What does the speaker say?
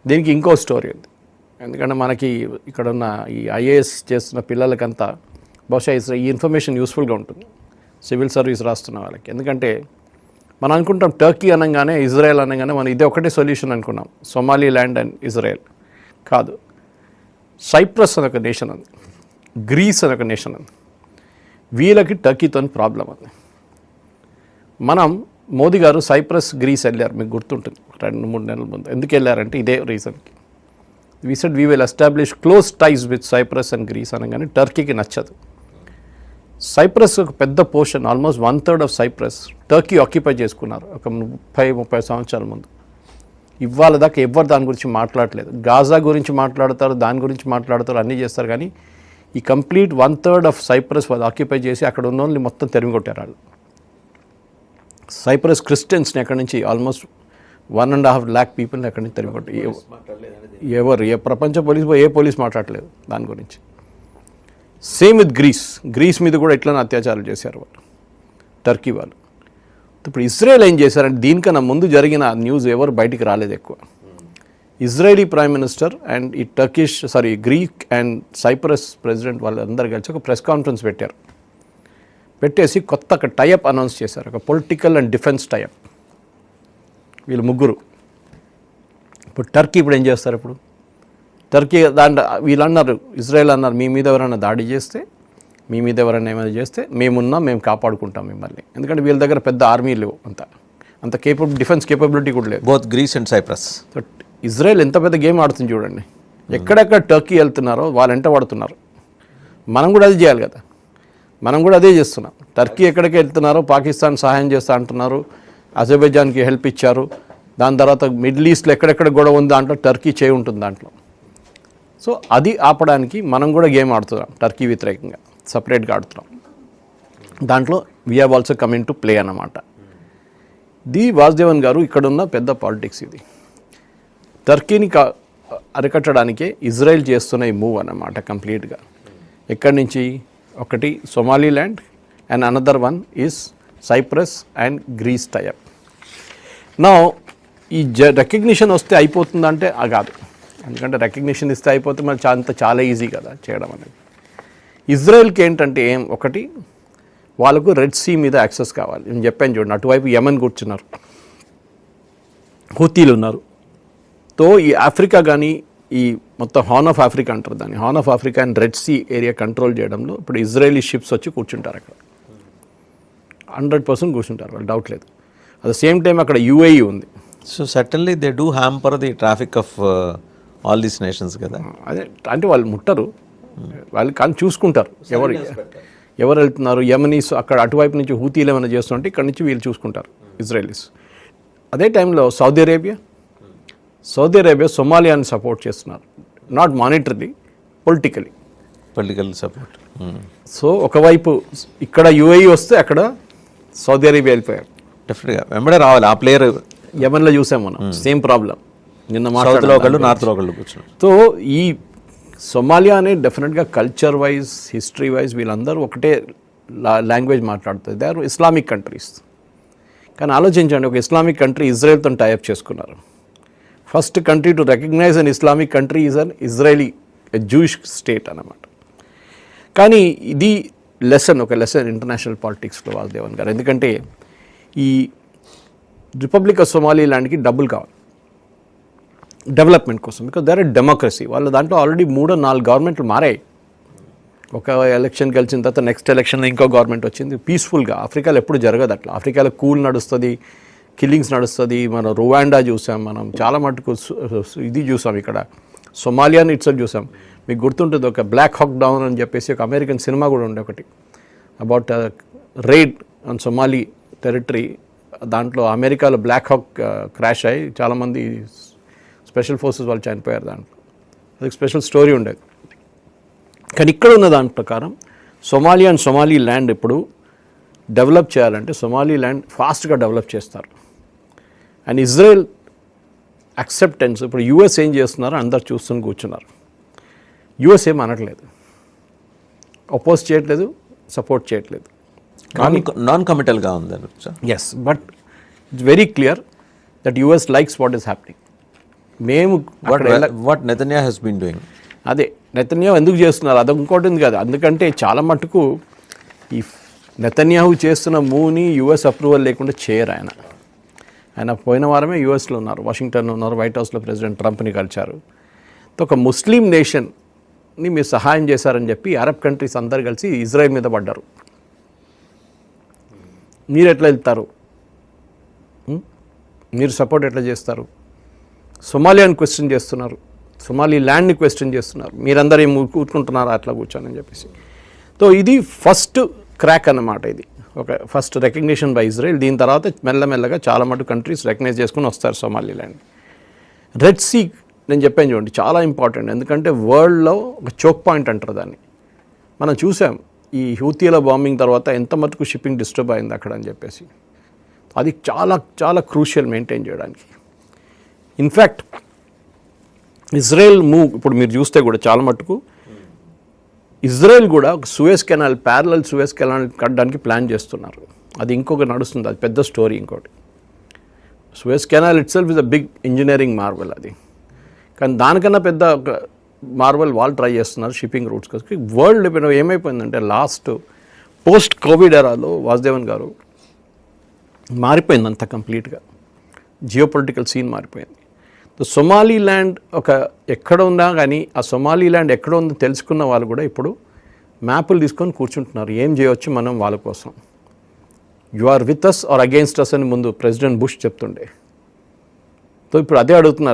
దీనికి ఇంకో స్టోరీ ఉంది. ఎందుకంటే మనకి ఇక్కడ ఉన్న ఈ ఐఏఎస్ చేస్తున్న పిల్లలకంతా బహుశా ఈ ఇన్ఫర్మేషన్ యూస్ఫుల్గా ఉంటుంది సివిల్ సర్వీస్ రాస్తున్న వాళ్ళకి. ఎందుకంటే మనం అనుకుంటాం టర్కీ అనగానే ఇజ్రాయెల్ అనగానే మనం ఇదే ఒకటే సొల్యూషన్ అనుకున్నాం, సొమాలి ల్యాండ్ అండ్ ఇజ్రాయెల్. కాదు, సైప్రస్ అని ఒక నేషన్ ఉంది, గ్రీస్ అని ఒక నేషన్ ఉంది. వీళ్ళకి టర్కీతో ప్రాబ్లం ఉంది. మనం మోదీ గారు సైప్రస్ గ్రీస్ వెళ్ళారు, మీకు గుర్తుంటుంది 2-3 నెలల ముందు. ఎందుకు వెళ్ళారంటే ఇదే రీజన్కి. We said we will establish close ties with Cyprus and Greece అనగానే టర్కీకి నచ్చదు. సైప్రస్ ఒక పెద్ద portion, almost 1/3 of Cyprus Turkey occupy చేసుకున్నారు ఒక 30-30 సంవత్సరాల ముందు. ఇవాళ దాకా ఎవరు దాని గురించి మాట్లాడలేదు. గాజా గురించి మాట్లాడతారు, దాని గురించి మాట్లాడతారు, అన్నీ చేస్తారు. కానీ ఈ కంప్లీట్ 1/3 ఆఫ్ సైప్రస్ వాళ్ళు ఆక్యుపై చేసి అక్కడ ఉన్న వాళ్ళని మొత్తం తెరిమి కొట్టారు వాళ్ళు. సైప్రస్ క్రిస్టియన్స్ని అక్కడి నుంచి ఆల్మోస్ట్ 1.5 lakh పీపుల్ని అక్కడి నుంచి తెరిమి కొట్టి ఎవరు ప్రపంచ పోలీస్ మాట్లాడలేదు దాని గురించి. సేమ్ విత్ గ్రీస్ మీద కూడా ఇట్లనే అత్యాచారాలు చేశారు వాళ్ళు, టర్కీ వాళ్ళు. ఇప్పుడు ఇజ్రాయెల్ ఏం చేశారంటే దీనికన్నా ముందు జరిగిన న్యూస్ ఎవరు బయటికి రాలేదు ఎక్కువ. ఇజ్రాయలీ ప్రైమ్ మినిస్టర్ అండ్ ఈ గ్రీక్ అండ్ సైప్రస్ ప్రెసిడెంట్ వాళ్ళందరూ కలిసి ఒక ప్రెస్ కాన్ఫరెన్స్ పెట్టేసి కొత్త ఒక టైఅప్ అనౌన్స్ చేశారు, ఒక పొలిటికల్ అండ్ డిఫెన్స్ టైఅప్. వీళ్ళు ముగ్గురు. ఇప్పుడు టర్కీ ఇప్పుడు ఏం చేస్తారు? ఇప్పుడు టర్కీ వీళ్ళు అన్నారు, ఇజ్రాయెల్ అన్నారు, మీ మీద ఎవరైనా దాడి చేస్తే, మీ మీద ఎవరైనా ఏమైనా చేస్తే మేము కాపాడుకుంటాం మిమ్మల్ని. ఎందుకంటే వీళ్ళ దగ్గర పెద్ద ఆర్మీ లేవు, అంత డిఫెన్స్ కేపబిలిటీ కూడా లేదు. Both Greece and Cyprus. So Israel ఎంత పెద్ద గేమ్ ఆడుతుంది చూడండి. ఎక్కడెక్కడ టర్కీ వెళ్తున్నారో వాళ్ళు ఎంట పడుతున్నారు. మనం కూడా అది చేయాలి కదా, మనం కూడా అదే చేస్తున్నాం. టర్కీ ఎక్కడికి వెళ్తున్నారో పాకిస్తాన్ సహాయం చేస్తా అంటున్నారు, అజర్బైజాన్కి హెల్ప్ ఇచ్చారు. దాని తర్వాత మిడిల్ ఈస్ట్లో ఎక్కడెక్కడ గొడవ ఉంది దాంట్లో టర్కీ చేయి ఉంటుంది దాంట్లో. సో అది ఆపడానికి మనం కూడా గేమ్ ఆడుతున్నాం, టర్కీ వ్యతిరేకంగా సపరేట్గా ఆడుతున్నాం. దాంట్లో we have also coming to play అన్నమాట. వాసుదేవన్ గారు ఇక్కడున్న పెద్ద పాలిటిక్స్ ఇది. టర్కీని అరికట్టడానికే ఇజ్రాయెల్ చేస్తున్న ఈ మూవ్ అన్నమాట కంప్లీట్గా. ఎక్కడి నుంచి? ఒకటి Somaliland and another one is Cyprus and Greece tie up. నా ఈ రికగ్నిషన్ వస్తే అయిపోతుందంటే కాదు. ఎందుకంటే రికగ్నిషన్ ఇస్తే అయిపోతే మరి చాలా ఈజీ కదా చేయడం అనేది. ఇజ్రాయెల్కి ఏంటంటే ఒకటి వాళ్ళకు రెడ్ సీ మీద యాక్సెస్ కావాలి. నేను చెప్పాను చూడండి, అటువైపు యమన్ కూర్చున్నారు, హూతీలు ఉన్నారు. తో ఈ ఆఫ్రికా కానీ ఈ మొత్తం హార్న్ ఆఫ్ ఆఫ్రికా అంటారు దాన్ని, horn of Africa and Red Sea area control చేయడంలో ఇప్పుడు ఇజ్రాయలీ షిప్స్ వచ్చి కూర్చుంటారు అక్కడ. 100% కూర్చుంటారు వాళ్ళు, డౌట్ లేదు. అట్ ద సేమ్ టైం అక్కడ UAE ఉంది. So certainly they do hamper the Tropic of all these nations కదా. అదే అంటే వాళ్ళు ముట్టరు, వాళ్ళు కానీ చూసుకుంటారు ఎవరు వెళ్తున్నారు. యమనీస్ అక్కడ అటువైపు నుంచి హూతీలు ఏమైనా చేస్తుంటే ఇక్కడ నుంచి వీళ్ళు చూసుకుంటారు ఇజ్రాయలీస్. అదే టైంలో సౌదీ అరేబియా సొమాలియాని సపోర్ట్ చేస్తున్నారు, not monetary, political support. So ఒకవైపు ఇక్కడ UAE వస్తే అక్కడ సౌదీ అరేబియా వెళ్ళిపోయారు. డెఫినెట్గా వెంబడే రావాలి ఆ ప్లేయర్. యమన్లో చూసాం మనం సేమ్ ప్రాబ్లం. నిన్న సౌత్లో ఒకళ్ళు, నార్త్లో ఒకళ్ళు కూర్చున్నారు. సో ఈ సొమాలియా అనే డెఫినెట్గా కల్చర్ వైజ్, హిస్టరీ వైజ్ వీళ్ళందరూ ఒకటే లాంగ్వేజ్ మాట్లాడుతుంది. They are Islamic countries. కానీ ఆలోచించండి, ఒక ఇస్లామిక్ కంట్రీ ఇజ్రాయెల్తో టైఅప్ చేసుకున్నారు. First country to recognise an Islamic country is an Israeli Jewish state అన్నమాట. కానీ ఇది ఒక లెసన్ ఇంటర్నేషనల్ పాలిటిక్స్లో వాసుదేవన్ గారు. ఎందుకంటే ఈ రిపబ్లిక్ ఆఫ్ సొమాలీల్యాండ్కి డబ్బులు కావాలి డెవలప్మెంట్ కోసం, బికాజ్ దేర్ ఆర్ డెమోక్రసీ. వాళ్ళ దాంట్లో ఆల్రెడీ 3-4 గవర్నమెంట్లు మారాయి. ఒక ఎలక్షన్ గెలిచిన తర్వాత నెక్స్ట్ ఎలక్షన్లో ఇంకో గవర్నమెంట్ వచ్చింది పీస్ఫుల్గా. ఆఫ్రికాలో ఎప్పుడు జరగదు అట్లా. ఆఫ్రికాలో కూల్ నడుస్తుంది, కిల్లింగ్స్ నడుస్తుంది. మనం రువాండా చూసాం, మనం చాలా మటుకు ఇది చూసాం. ఇక్కడ సొమాలియాని ఇట్స్ చూసాం. మీకు గుర్తుంటుంది, ఒక బ్లాక్ హాక్ డౌన్ అని చెప్పేసి ఒక అమెరికన్ సినిమా కూడా ఉండే ఒకటి, about raid on Somali territory. దాంట్లో అమెరికాలో బ్లాక్ హాక్ క్రాష్ అయ్యి చాలామంది స్పెషల్ ఫోర్సెస్ వాళ్ళు చనిపోయారు. దాంట్లో అది స్పెషల్ స్టోరీ ఉండేది. కానీ ఇక్కడ ఉన్న దాని ప్రకారం సొమాలియా అండ్ సొమాలీ ల్యాండ్ ఇప్పుడు డెవలప్ చేయాలంటే సొమాలీ ల్యాండ్ ఫాస్ట్గా డెవలప్ చేస్తారు. అండ్ ఇజ్రాయెల్ అక్సెప్టెన్స్, ఇప్పుడు US ఏం చేస్తున్నారో అందరు చూస్తుని కూర్చున్నారు. US ఏం అనట్లేదు, అపోజ్ చేయట్లేదు, సపోర్ట్ చేయట్లేదు. నాన్ కమిటల్గా ఉంది. Yes, but it's very clear that US likes what is happening. మేము what Netanyahu has been doing? అదే నెతన్యాహు ఎందుకు చేస్తున్నారు అది ఇంకోటి ఉంది కదా, అందుకంటే చాలా మటుకు ఈ నెతన్యాహు చేస్తున్న మూవ్ని యూఎస్ అప్రూవల్ లేకుండా చేయరు ఆయన పోయిన వారమే యూఎస్లో ఉన్నారు, వాషింగ్టన్లో ఉన్నారు, వైట్ హౌస్లో ప్రెసిడెంట్ ట్రంప్ని కలిశారు. ఒక ముస్లిం నేషన్ని మీరు సహాయం చేశారని చెప్పి అరబ్ కంట్రీస్ అందరు కలిసి ఇజ్రాయెల్ మీద పడ్డారు. మీరు ఎట్లా వెళ్తారు, మీరు సపోర్ట్ ఎట్లా చేస్తారు? సొమాలియాని క్వశ్చన్ చేస్తున్నారు, సొమాలి ల్యాండ్ని క్వశ్చన్ చేస్తున్నారు, మీరందరూ ఏం కూర్చుంటున్నారా అట్లా కూర్చొని చెప్పేసి. సో ఇది ఫస్ట్ క్రాక్ అన్నమాట, ఇది ఒక ఫస్ట్ రికగ్నిషన్ బై ఇజ్రాయెల్. దీని తర్వాత మెల్లమెల్లగా చాలా మటు కంట్రీస్ రికగ్నైజ్ చేసుకుని వస్తారు సొమాలి ల్యాండ్. రెడ్ సీ నేను చెప్పాను చూడండి, చాలా ఇంపార్టెంట్, ఎందుకంటే వరల్డ్లో ఒక చోక్ పాయింట్ అంటారు దాన్ని. మనం చూసాం ఈ హూతీల బాంబింగ్ తర్వాత ఎంత మటుకు షిప్పింగ్ డిస్టర్బ్ అయింది అక్కడ అని చెప్పేసి. అది చాలా చాలా క్రూషియల్ మెయింటైన్ చేయడానికి. ఇన్ఫ్యాక్ట్ ఇజ్రాయెల్ మూవ్ ఇప్పుడు మీరు చూస్తే కూడా చాలా మటుకు ఇజ్రాయెల్ కూడా ఒక Suez canal, parallel Suez canal కట్టడానికి ప్లాన్ చేస్తున్నారు. అది ఇంకొక నడుస్తుంది, అది పెద్ద స్టోరీ ఇంకోటి. Suez canal itself is a big engineering marvel అది, కానీ దానికన్నా పెద్ద ఒక మార్వెల్ వాళ్ళు ట్రై చేస్తున్నారు షిప్పింగ్ రూట్స్ కోసం. వరల్డ్ ఏమైపోయిందంటే లాస్ట్ పోస్ట్ కోవిడ్ ఎరాలో వాసుదేవన్ గారు మారిపోయింది అంత కంప్లీట్గా, జియో పొలిటికల్ సీన్ మారిపోయింది. సొమాలి ల్యాండ్ ఒక ఎక్కడ ఉన్నా కానీ ఆ సొమాలి ల్యాండ్ ఎక్కడ ఉందో తెలుసుకున్న వాళ్ళు కూడా ఇప్పుడు మ్యాపులు తీసుకొని కూర్చుంటున్నారు, ఏం చేయవచ్చు మనం వాళ్ళ కోసం. You are with us or against us అని ముందు ప్రెసిడెంట్ బుష్ చెప్తుండే. సో ఇప్పుడు అదే అడుగుతున్నారు.